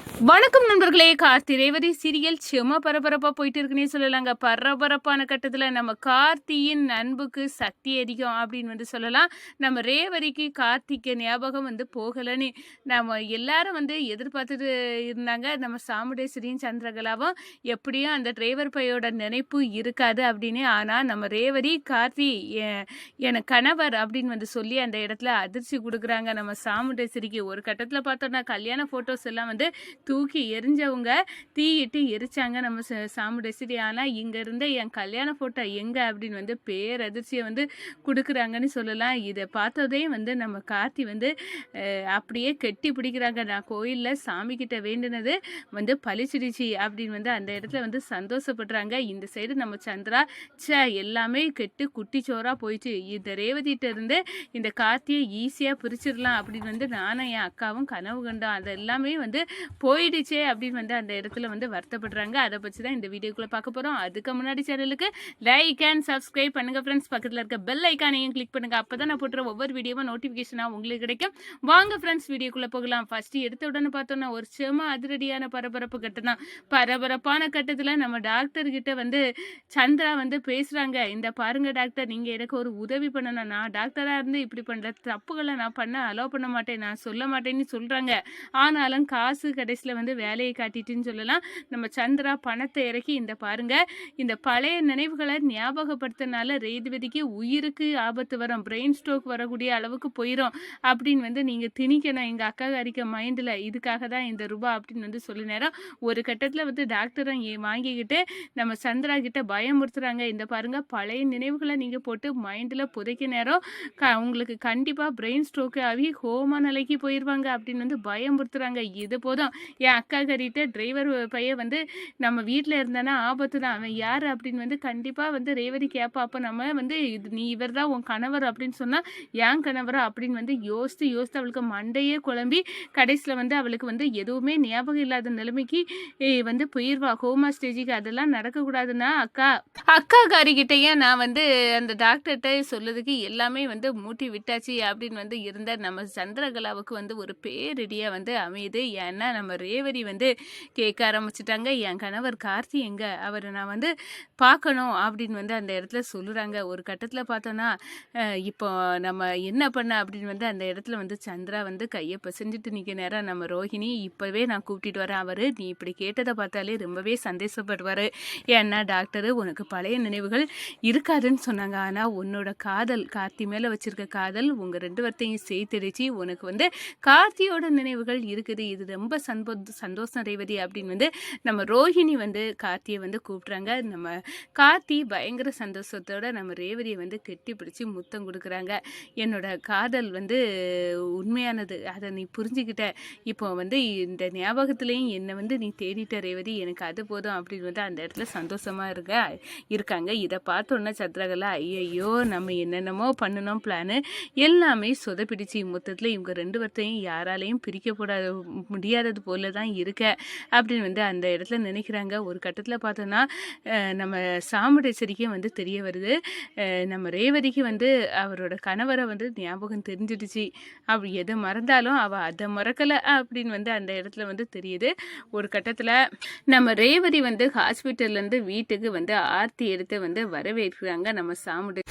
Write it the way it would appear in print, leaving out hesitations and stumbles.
வணக்கம் நண்பர்களே. கார்த்தி ரேவதி சீரியல் செம பரபரப்பா போயிட்டு இருக்குன்னே சொல்லலாங்க. பரபரப்பான கட்டத்துல நம்ம கார்த்தியின் அன்புக்கு சக்தி அதிகம் அப்படின்னு சொல்லலாம். நம்ம ரேவதிக்கு கார்த்திக்கு ஞாபகம் போகலன்னு நம்ம எல்லாரும் எதிர்பார்த்துட்டு இருந்தாங்க. நம்ம சாமுண்டேஸ்வரியும் சந்திரகலாவும் எப்படியும் அந்த டிரைவர் பையோட நினைப்பு இருக்காது அப்படின்னு. ஆனா நம்ம ரேவதி கார்த்தி என கணவர் அப்படின்னு சொல்லி அந்த இடத்துல அதிர்ச்சி கொடுக்குறாங்க நம்ம சாமுண்டேஸ்வரிக்கு. ஒரு கட்டத்துல பார்த்தோம்னா கல்யாண போட்டோஸ் எல்லாம் தூக்கி எரிஞ்சவங்க தீயிட்டு எரிச்சாங்க நம்ம சாமுண்டேஸ்வரி. ஆனால் இங்கே இருந்த என் கல்யாண ஃபோட்டோ எங்கே அப்படின்னு பேரதிர்ச்சியை கொடுக்குறாங்கன்னு சொல்லலாம். இதை பார்த்ததே நம்ம கார்த்தி அப்படியே கெட்டி பிடிக்கிறாங்க. நான் கோயிலில் சாமி கிட்ட வேண்டினது பழிச்சிடுச்சு அப்படின்னு அந்த இடத்துல சந்தோஷப்படுறாங்க. இந்த சைடு நம்ம சந்திரா எல்லாமே கெட்டு குட்டிச்சோராக போயிடுச்சு. இந்த ரேவதிட்ட இருந்து இந்த கார்த்தியை ஈஸியாக பிரிச்சிடலாம் அப்படின்னு நானும் என் அக்காவும் கனவு கண்டோம். அது எல்லாமே போயிடுச்சே அப்படின்னு அந்த இடத்துல வருத்தப்படுறாங்க. அதை பற்றி தான் இந்த வீடியோக்குள்ளே பார்க்க போகிறோம். அதுக்கு முன்னாடி சேனலுக்கு லைக் அண்ட் சப்ஸ்கிரைப் பண்ணுங்க ஃப்ரெண்ட்ஸ். பக்கத்தில் இருக்க பெல் ஐக்கானையும் கிளிக் பண்ணுங்க. அப்போ தான் நான் போட்டுற ஒவ்வொரு வீடியோவும் நோட்டிஃபிகேஷனாக உங்களுக்கு கிடைக்கும். வாங்க ஃப்ரெண்ட்ஸ் வீடியோக்குள்ளே போகலாம். ஃபஸ்ட்டு எடுத்த உடனே பார்த்தோன்னா ஒரு செம அதிரடியான பரபரப்பு கட்டம். பரபரப்பான கட்டத்தில் நம்ம டாக்டர் கிட்ட சந்திரா பேசுகிறாங்க. இந்த பாருங்க டாக்டர், நீங்கள் எனக்கு ஒரு உதவி பண்ணணும். நான் டாக்டராக இருந்து இப்படி பண்ணுற தப்புகளை நான் பண்ண அலோவ் பண்ண மாட்டேன், நான் சொல்ல மாட்டேன்னு சொல்கிறாங்க. ஆனாலும் காசு கடைசியில் வேலையை காட்டிட்டுன்னு சொல்லலாம். நம்ம சந்திரா பணத்தை இறக்கி இந்த பாருங்க, இந்த பழைய நினைவுகளை ஞாபகப்படுத்தினால ரேவதிக்கு உயிருக்கு ஆபத்து வரும், பிரெயின் ஸ்ட்ரோக் வரக்கூடிய அளவுக்கு போயிடும் அப்படின்னு நீங்கள் திணிக்கணும் எங்கள் அக்கா அரிக்க மைண்டில். இதுக்காக தான் இந்த ரூபா அப்படின்னு சொல்லி நேரம் ஒரு கட்டத்தில் டாக்டரை வாங்கிக்கிட்டு நம்ம சந்திரா கிட்ட பயமுறுத்துறாங்க. இந்த பாருங்க, பழைய நினைவுகளை நீங்கள் போட்டு மைண்டில் புதைக்க நேரம் உங்களுக்கு கண்டிப்பாக பிரெயின் ஸ்ட்ரோக்கு ஆகி ஹோமா நிலைக்கு போயிடுவாங்க அப்படின்னு பயமுறுத்துறாங்க. இது போதும், என் அக்கா கறிட்ட டிரைவர் பையன் நம்ம வீட்டில் இருந்தானா ஆபத்து தான், அவன் யார் அப்படின்னு கண்டிப்பாக ரேவதி கேட்பா. அப்போ நம்ம இது நீ இவர் தான் உன் கணவர் அப்படின்னு சொன்னால் ஏன் கணவரா அப்படின்னு யோசித்து அவளுக்கு மண்டையே குழம்பி கடைசியில் அவளுக்கு எதுவுமே ஞாபகம் இல்லாத நிலைமைக்கு போயிடுவா, ஹோமா ஸ்டேஜுக்கு. அதெல்லாம் நடக்கக்கூடாதுன்னா அக்கா காரிக்கிட்டையே நான் அந்த டாக்டர்கிட்ட சொல்லதுக்கு எல்லாமே மூட்டி விட்டாச்சு அப்படின்னு இருந்த நம்ம சந்திரகலாவுக்கு ஒரு பேரிடியாக அமையுது. ஏன்னா நம்ம ரேவதி கேட்க ஆரம்பிச்சிட்டாங்க, என் கணவர் கார்த்தி எங்க, அவரை நான் பார்க்கணும் அப்படின்னு அந்த இடத்துல சொல்லுறாங்க. ஒரு கட்டத்தில் பார்த்தோன்னா இப்போ நம்ம என்ன பண்ண அப்படின்னு அந்த இடத்துல சந்திரா கையை பசஞ்சிட்டு நிற்க நேரம் நம்ம ரோஹிணி, இப்போவே நான் கூப்பிட்டுட்டு வரேன், அவர் நீ இப்படி கேட்டதை பார்த்தாலே ரொம்பவே சந்தோஷப்படுவார். ஏன்னா டாக்டரு உனக்கு பழைய நினைவுகள் இருக்காதுன்னு சொன்னாங்க. ஆனால் உன்னோட காதல், கார்த்தி மேலே வச்சிருக்க காதல் உங்கள் ரெண்டு பேர்த்தையும் சேர்த்துடுச்சு, உனக்கு கார்த்தியோட நினைவுகள் இருக்குது. இது ரொம்ப சந்தோஷம் ரேவதி அப்படின்னு நம்ம ரோஹிணி கார்த்தியை கூப்பிட்றாங்க. நம்ம கார்த்தி பயங்கர சந்தோஷத்தோட நம்ம ரேவதியை கெட்டி பிடிச்சி முத்தம் கொடுக்குறாங்க. என்னோட காதல் உண்மையானது, அதை நீ புரிஞ்சுக்கிட்ட, இப்போ இந்த ஞாபகத்துலேயும் என்னை நீ தேடிட்ட ரேவதி, எனக்கு அது போதும் அப்படின்னு அந்த இடத்துல சந்தோஷமாக இருக்காங்க. இதை பார்த்தோன்னா சந்திரகலா, ஐயையோ நம்ம என்னென்னமோ பண்ணணும் பிளானு எல்லாமே சொதப்பிடிச்சு, மொத்தத்தில் இவங்க ரெண்டு பேர்த்தையும் யாராலையும் பிரிக்கப்படாத முடியாதது போல தான் இருக்க அப்படின்னு அந்த இடத்துல நினைக்கிறாங்க. ஒரு கட்டத்தில் பார்த்தோன்னா நம்ம சாமுண்டேஸ்வரிக்கும் தெரிய வருது, நம்ம ரேவதிக்கு அவரோட கணவரை ஞாபகம் தெரிஞ்சிடுச்சு, அப்படி எதை மறந்தாலும் அவள் அதை மறக்கலை அப்படின்னு அந்த இடத்துல தெரியுது. ஒரு கட்டத்தில் நம்ம ரேவதி ஹாஸ்பிட்டல்லேருந்து வீட்டுக்கு ஆர்த்தி எடுத்து வரவேற்கிறாங்க நம்ம சாமுண்டே.